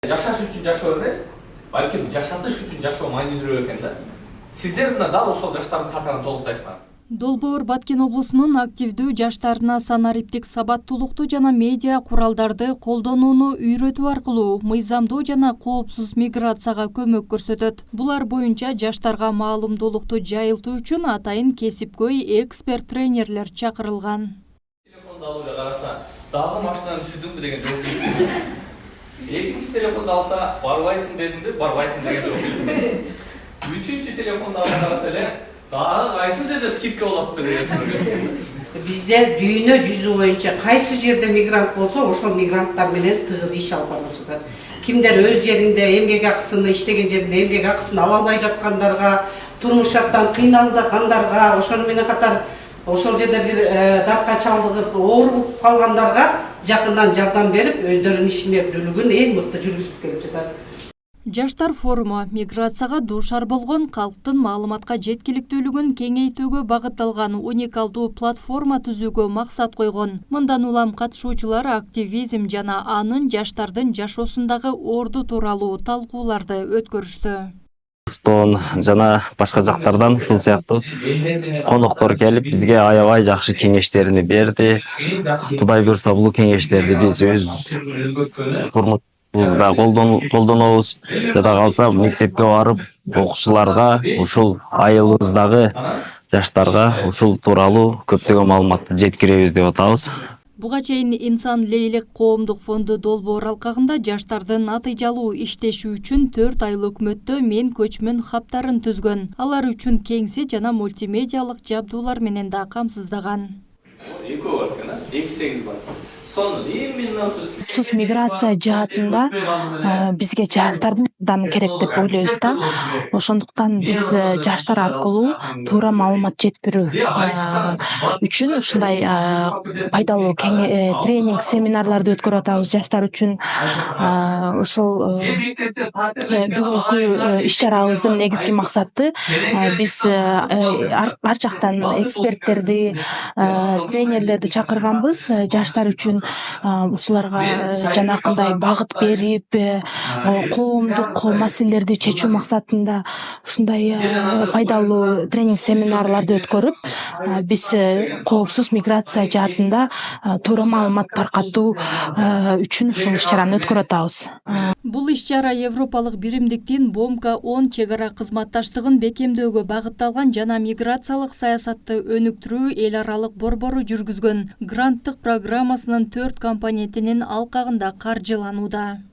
Жашаш үчүн жашоо эмес, балким жашатыш үчүн жашоо маанилүүрөөк экен да. Сиздер мына дал ошол жаштардын катарына толуктайсызбы? Долбоор Баткен облусунун активдүү жаштарына санариптик сабаттуулукту жана медиа куралдарды колдонууну үйрөтүү аркылуу мыйзамдуу жана коопсуз миграцияга көмөк көрсөтөт. Булар боюнча жаштарга маалымдуулукту жайылтуу үчүн атайын кесипкөй эксперт-тренерлер чакырылган. Телефонду алууга караса, дагы машинаны сүздүңбү деген жооп келди. Экинчи телефонду алса, барбайсың дедимби, барбайсың деген жооп келди. Үчүнчү телефонду алып караса эле, дагы кайсы жерде скидка болот деген суроо келди. Бизде дүйнө жүзү боюнча кайсы жерде мигрант болсо, ошол мигранттар менен тыгыз иш алып барылат. Кимдер өз жеринде эмгек акысын, иштеген жеринде эмгек акысын ала албай жаткандарга, турмуш шарттан кыйналгандарга, ошону менен катар ошол жерде бир дартка чалдыгып, ооруп калгандарга жакындан жардам берип, өздөрүнүн ишмердүүлүгүн эң мыкты жүргүзүп келип жатат. Жаштар форуму миграцияга дуушар болгон калктын маалыматка жеткиликтүүлүгүн кеңейтүүгө багытталган уникалдуу платформа түзүүгө максат койгон. Мындан улам катышуучулар активизм жана анын жаштардын жашоосундагы орду тууралуу талкууларды өткөрүштү. Жана башка жактардан ушул сыяктуу коноктор келип бизге аябай жакшы кеңештерин берди. Кудай буйрса бул кеңештерди биз өз турмушубузда колдонобуз. Жада калса мектепке барып окуучуларга, ушул айылыбыздагы жаштарга ушул тууралуу көптөгөн маалыматты жеткиребиз деп атабыз. Буга чейин Инсан Лейлек коомдук фонду долбоор алкагында жаштардын натыйжалуу иштеши үчүн 4 ай өкмөттө мен көчмөн хаптарын түзгөн. Алар үчүн кеңсе жана мультимедиалык жабдуулар менен да камсыздаган. Экөө бар экен, 2-8 бар. Сону Коопсуз миграция жаатында бизге жаштардан керек деп ойлойбуз да. Ошондуктан биз жаштар аркылуу туура маалымат жеткирүү үчүн ушундай пайдалуу тренинг семинарларды өткөрүп атабыз жаштар үчүн. Ошол бүгүнкү иш-чарабыздын негизги максаты биз ар жактан эксперттерди, тренерлерди чакырганбыз жаштар үчүн ушуларга жанакындай багыт берип, коомдук маселелерди чечүү максатында ушундай пайдалуу тренинг семинарларды өткөрүп, биз коопсуз миграция жаатында туура маалымат таркатуу үчүн ушул иш-чараны өткөрүп атабыз. Бул иш-чара Европалык биримдиктин БОМК-10 чек ара кызматташтыгын бекемдөөгө багытталган жана миграциялык саясатты өнүктүрүү эл аралык борбору жүргүзгөн гранттык программасынын 4 компонентинин алкагында каржыланууда.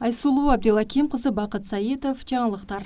Айсулуу Абдилаким кызы, Бакыт Саитов, жаңылыктар.